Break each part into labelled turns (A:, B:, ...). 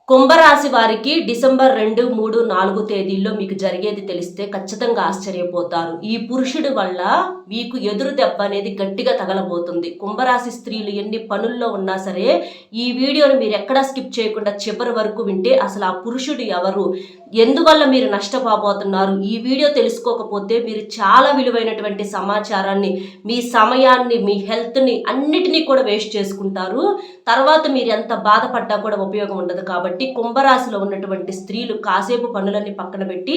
A: కుంభరాశి వారికి డిసెంబర్ 2, 3, 4 తేదీల్లో మీకు జరిగేది తెలిస్తే ఖచ్చితంగా ఆశ్చర్యపోతారు. ఈ పురుషుడి వల్ల మీకు ఎదురు దెబ్బ అనేది గట్టిగా తగలబోతుంది. కుంభరాశి స్త్రీలు ఎన్ని పనుల్లో ఉన్నా సరే ఈ వీడియోని మీరు ఎక్కడా స్కిప్ చేయకుండా చివరి వరకు వింటే అసలు ఆ పురుషుడు ఎవరు, ఎందువల్ల మీరు నష్టపోబోతున్నారు, ఈ వీడియో తెలుసుకోకపోతే మీరు చాలా విలువైనటువంటి సమాచారాన్ని, మీ సమయాన్ని, మీ హెల్త్ని అన్నిటినీ కూడా వేస్ట్ చేసుకుంటారు. తర్వాత మీరు ఎంత బాధపడ్డా కూడా ఉపయోగం ఉండదు. కాబట్టి కుంభరాశిలో ఉన్నటువంటి స్త్రీలు కాసేపు పనులన్నీ పక్కన పెట్టి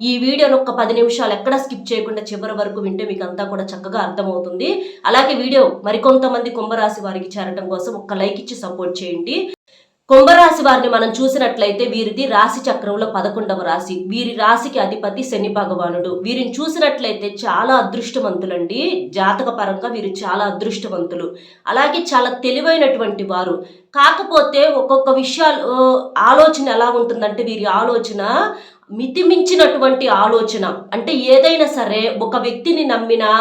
A: ఈ వీడియోను ఒక 10 నిమిషాలు ఎక్కడా స్కిప్ చేయకుండా చివరి వరకు వింటే మీకు అంతా కూడా చక్కగా అర్థమవుతుంది. అలాగే వీడియో మరికొంతమంది కుంభరాశి వారికి చేరటం కోసం ఒక్క లైక్ ఇచ్చి సపోర్ట్ చేయండి. కుంభరాశి వారిని మనం చూసినట్లయితే వీరిది రాశి చక్రంలో 11వ రాశి. వీరి రాశికి అధిపతి శని భగవానుడు. వీరిని చూసినట్లయితే చాలా అదృష్టవంతులండి. జాతక పరంగా వీరు చాలా అదృష్టవంతులు. అలాగే చాలా తెలివైనటువంటి వారు. కాకపోతే ఒక్కొక్క విషయాలు ఆలోచన ఎలా ఉంటుందంటే వీరి ఆలోచన మితిమించినటువంటి ఆలోచన. అంటే ఏదైనా సరే ఒక వ్యక్తిని నమ్మినా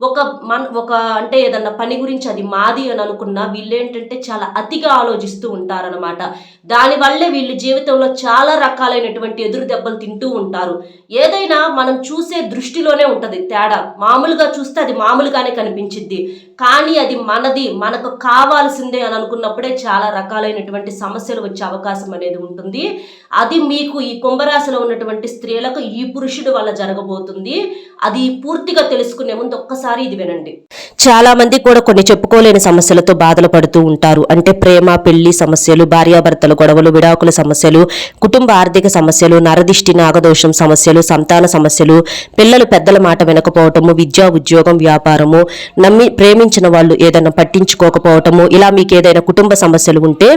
A: ఒక అంటే ఏదన్నా పని గురించి అది మాది అని అనుకున్నా వీళ్ళేంటంటే చాలా అతిగా ఆలోచిస్తూ ఉంటారనమాట. దానివల్లే వీళ్ళ జీవితంలో చాలా రకాలైనటువంటి ఎదురు దెబ్బలు తింటూ ఉంటారు. ఏదైనా మనం చూసే దృష్టిలోనే ఉంటుంది తేడా. మామూలుగా చూస్తే అది మామూలుగానే కనిపించిద్ది, కానీ అది మనది, మనకు కావాల్సిందే అని అనుకున్నప్పుడే చాలా రకాలైనటువంటి సమస్యలు వచ్చే అవకాశం అనేది ఉంటుంది. అది మీకు ఈ కుంభరాశిలో ఉన్నటువంటి స్త్రీలకు ఈ పురుషుడు వల్ల జరగబోతుంది. అది పూర్తిగా తెలుసుకునే ముందు ఒక్కసారి ఇది వినండి. చాలా మంది కూడా కొన్ని చెప్పుకోలేని సమస్యలతో బాధలు పడుతూ ఉంటారు. అంటే ప్రేమ, పెళ్లి సమస్యలు, భార్యాభర్తల గొడవలు, విడాకుల సమస్యలు, కుటుంబ ఆర్థిక సమస్యలు, నరదిష్టి, నాగదోషం సమస్యలు, సంతాన సమస్యలు, పిల్లలు పెద్దల మాట వినకపోవటము, విద్యా, ఉద్యోగం, వ్యాపారము, నమ్మి ప్రేమించిన వాళ్ళు ఏదైనా పట్టించుకోకపోవటము, ఇలా మీకు ఏదైనా కుటుంబ సమస్యలు ఉంటే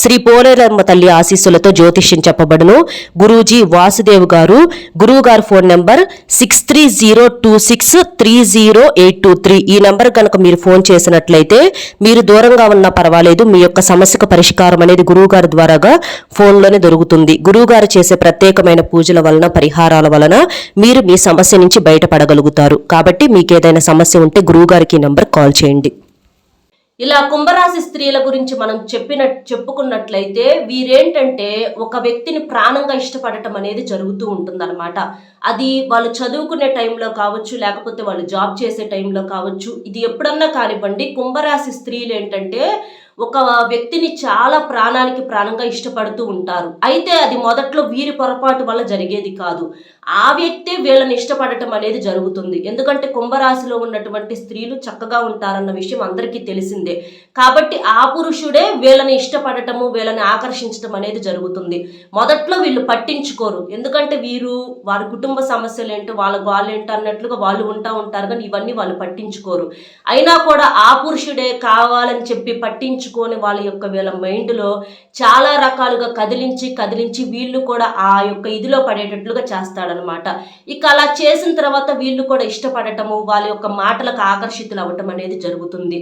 A: శ్రీ పోలేరమ్మ తల్లి ఆశీస్సులతో జ్యోతిష్యం చెప్పబడును. గురూజీ వాసుదేవ్ గారు. గురువు గారు ఫోన్ నెంబర్ 6302630823. ఈ నెంబర్ కనుక మీరు ఫోన్ చేసినట్లయితే మీరు దూరంగా ఉన్నా పర్వాలేదు, మీ యొక్క సమస్యకు పరిష్కారం అనేది గురువు గారి ద్వారాగా ఫోన్లోనే దొరుకుతుంది. గురువు గారు చేసే ప్రత్యేకమైన పూజల వలన, పరిహారాల వలన మీరు మీ సమస్య నుంచి బయటపడగలుగుతారు. కాబట్టి మీకు ఏదైనా సమస్య ఉంటే గురువు గారికి ఈ నెంబర్ కాల్ చేయండి. ఇలా కుంభరాశి స్త్రీల గురించి మనం చెప్పుకున్నట్లయితే వీరేంటంటే ఒక వ్యక్తిని ప్రాణంగా ఇష్టపడటం అనేది జరుగుతూ ఉంటుందన్నమాట. అది వాళ్ళు చదువుకునే టైంలో కావచ్చు, లేకపోతే వాళ్ళు జాబ్ చేసే టైంలో కావచ్చు, ఇది ఎప్పుడన్నా కానివ్వండి, కుంభరాశి స్త్రీలు ఏంటంటే ఒక వ్యక్తిని చాలా ప్రాణానికి ప్రాణంగా ఇష్టపడుతూ ఉంటారు. అయితే అది మొదట్లో వీరి పొరపాటు వల్ల జరిగేది కాదు. ఆ వ్యక్తే వీళ్ళని ఇష్టపడటం అనేది జరుగుతుంది. ఎందుకంటే కుంభరాశిలో ఉన్నటువంటి స్త్రీలు చక్కగా ఉంటారన్న విషయం అందరికీ తెలిసిందే. కాబట్టి ఆ పురుషుడే వీళ్ళని ఇష్టపడటము, వీళ్ళని ఆకర్షించడం అనేది జరుగుతుంది. మొదట్లో వీళ్ళు పట్టించుకోరు. ఎందుకంటే వారి కుటుంబ సమస్యలు ఏంటో, వాళ్ళ వాళ్ళేంటో అన్నట్లుగా వాళ్ళు ఉంటారు, కానీ ఇవన్నీ వాళ్ళు పట్టించుకోరు. అయినా కూడా ఆ పురుషుడే కావాలని చెప్పి పట్టించుకొని వీళ్ళ మైండ్లో చాలా రకాలుగా కదిలించి వీళ్ళు కూడా ఆ యొక్క ఇదిలో పడేటట్లుగా చేస్తాడనమాట. ఇక అలా చేసిన తర్వాత వీళ్ళు కూడా ఇష్టపడటము, వాళ్ళ యొక్క మాటలకు ఆకర్షితులు అవ్వటం అనేది జరుగుతుంది.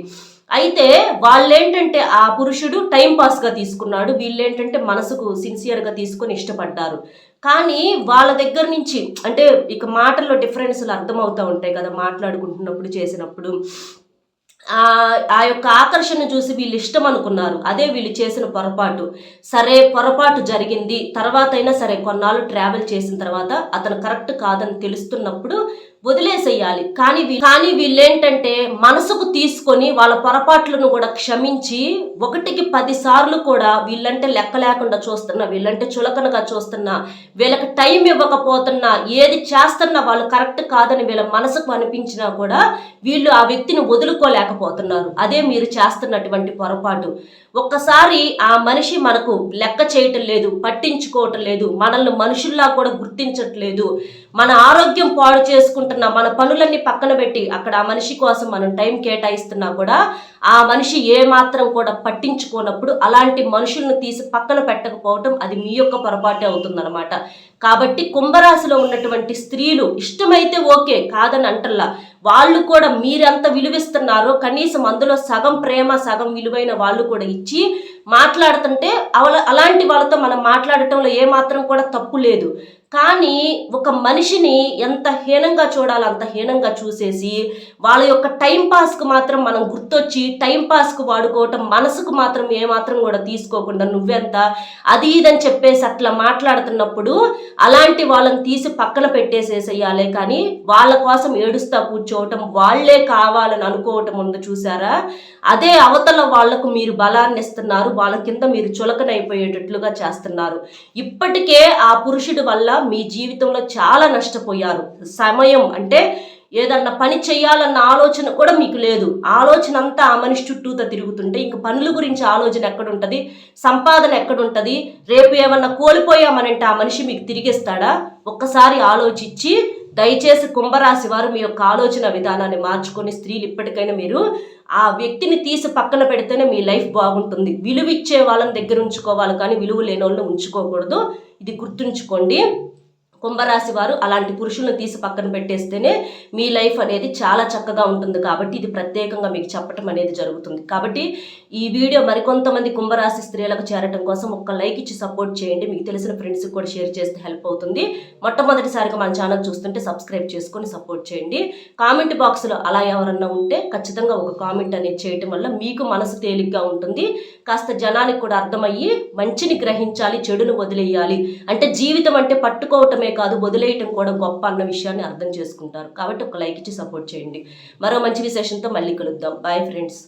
A: అయితే వాళ్ళేంటంటే ఆ పురుషుడు టైం పాస్గా తీసుకున్నాడు, వీళ్ళేంటంటే మనసుకు సిన్సియర్గా తీసుకొని ఇష్టపడ్డారు. కానీ వాళ్ళ దగ్గర నుంచి అంటే ఇక మాటల్లో డిఫరెన్స్లు అర్థమవుతూ ఉంటాయి కదా, మాట్లాడుకుంటున్నప్పుడు, చేసినప్పుడు ఆ యొక్క ఆకర్షణ చూసి వీళ్ళు ఇష్టం అనుకున్నారు. అదే వీళ్ళు చేసిన పొరపాటు. సరే, పొరపాటు జరిగింది, తర్వాత అయినా సరే కొన్నాళ్ళు ట్రావెల్ చేసిన తర్వాత అతను కరెక్ట్ కాదని తెలుస్తున్నప్పుడు వదిలేసేయాలి. కానీ వీళ్ళేంటంటే మనసుకు తీసుకొని వాళ్ళ పొరపాట్లను కూడా క్షమించి 1కి 10 సార్లు కూడా వీళ్ళంటే లెక్క లేకుండా చూస్తున్నా, వీళ్ళంటే చులకనగా చూస్తున్నా, వీళ్ళకి టైం ఇవ్వకపోతున్నా, ఏది చేస్తున్నా వాళ్ళు కరెక్ట్ కాదని వీళ్ళ మనసుకు అనిపించినా కూడా వీళ్ళు ఆ వ్యక్తిని వదులుకోలేకపోతున్నారు. అదే మీరు చేస్తున్నటువంటి పొరపాటు. ఒక్కసారి ఆ మనిషి మనకు లెక్క చేయటం లేదు, పట్టించుకోవటం లేదు, మనల్ని మనుషుల్లా కూడా గుర్తించట్లేదు, మన ఆరోగ్యం పాడు చేసుకుంటున్నా, మన పనులన్నీ పక్కన పెట్టి అక్కడ ఆ మనిషి కోసం మనం టైం కేటాయిస్తున్నా కూడా ఆ మనిషి ఏమాత్రం కూడా పట్టించుకోనప్పుడు అలాంటి మనుషులను తీసి పక్కన పెట్టకపోవటం అది మీ యొక్క పొరపాటే అవుతుందన్నమాట. కాబట్టి కుంభరాశిలో ఉన్నటువంటి స్త్రీలు ఇష్టమైతే ఓకే, కాదని అంటల్లా, వాళ్ళు కూడా మీరెంత విలువిస్తున్నారో కనీసం అందులో సగం ప్రేమ, సగం విలువైన వాళ్ళు కూడా ఇచ్చి మాట్లాడుతుంటే అలాంటి వాళ్ళతో మనం మాట్లాడటంలో ఏమాత్రం కూడా తప్పు లేదు. కానీ ఒక మనిషిని ఎంత హీనంగా చూడాలో అంత హీనంగా చూసేసి వాళ్ళ యొక్క టైం పాస్కు మాత్రం మనం గుర్తొచ్చి టైం పాస్కు వాడుకోవటం, మనసుకు మాత్రం ఏమాత్రం కూడా తీసుకోకుండా నువ్వెంత అది ఇదని చెప్పేసి అట్లా మాట్లాడుతున్నప్పుడు అలాంటి వాళ్ళని తీసి పక్కన పెట్టేసేసేయాలే. కానీ వాళ్ళ కోసం ఏడుస్తా కూర్చోవటం, వాళ్లే కావాలని అనుకోవటం ఉంది చూసారా, అదే అవతల వాళ్లకు మీరు బలాన్ని ఇస్తున్నారు, వాళ్ళ కింద మీరు చులకనైపోయేటట్లుగా చేస్తున్నారు. ఇప్పటికే ఆ పురుషుడి వల్ల మీ జీవితంలో చాలా నష్టపోయారు. సమయం అంటే ఏదన్నా పని చేయాలన్న ఆలోచన కూడా మీకు లేదు. ఆలోచన అంతా ఆ మనిషి చుట్టూతో తిరుగుతుంటే ఇంక పనుల గురించి ఆలోచన ఎక్కడుంటుంది, సంపాదన ఎక్కడుంటుంది, రేపు ఏమన్నా కోల్పోయామనంటే ఆ మనిషి మీకు తిరిగిస్తాడా? ఒక్కసారి ఆలోచించి దయచేసి కుంభరాశి వారు మీ యొక్క ఆలోచన విధానాన్ని మార్చుకొని, స్త్రీలు ఇప్పటికైనా మీరు ఆ వ్యక్తిని తీసి పక్కన పెడితేనే మీ లైఫ్ బాగుంటుంది. విలువ ఇచ్చే వాళ్ళని దగ్గర ఉంచుకోవాలి, కానీ విలువ లేని వాళ్ళని ఉంచుకోకూడదు. ఇది గుర్తుంచుకోండి. కుంభరాశి వారు అలాంటి పురుషులను తీసి పక్కన పెట్టేస్తేనే మీ లైఫ్ అనేది చాలా చక్కగా ఉంటుంది. కాబట్టి ఇది ప్రత్యేకంగా మీకు చెప్పటం అనేది జరుగుతుంది. కాబట్టి ఈ వీడియో మరికొంతమంది కుంభరాశి స్త్రీలకు చేరటం కోసం ఒక్క లైక్ ఇచ్చి సపోర్ట్ చేయండి. మీకు తెలిసిన ఫ్రెండ్స్కి కూడా షేర్ చేస్తే హెల్ప్ అవుతుంది. మొట్టమొదటిసారిగా మన ఛానల్ చూస్తుంటే సబ్స్క్రైబ్ చేసుకొని సపోర్ట్ చేయండి. కామెంట్ బాక్స్లో అలా ఎవరన్నా ఉంటే ఖచ్చితంగా ఒక కామెంట్ అనేది చేయటం వల్ల మీకు మనసు తేలిగ్గా ఉంటుంది. కాస్త జనానికి కూడా అర్థమయ్యి మంచిని గ్రహించాలి, చెడును వదిలేయాలి. అంటే జీవితం అంటే పట్టుకోవటమే కాదు, వదిలేయటం కూడా గొప్ప అన్న విషయాన్ని అర్థం చేసుకుంటారు. కాబట్టి ఒక లైక్ ఇచ్చి సపోర్ట్ చేయండి. మరో మంచి విశేషంతో మళ్ళీ కలుద్దాం. Bye friends.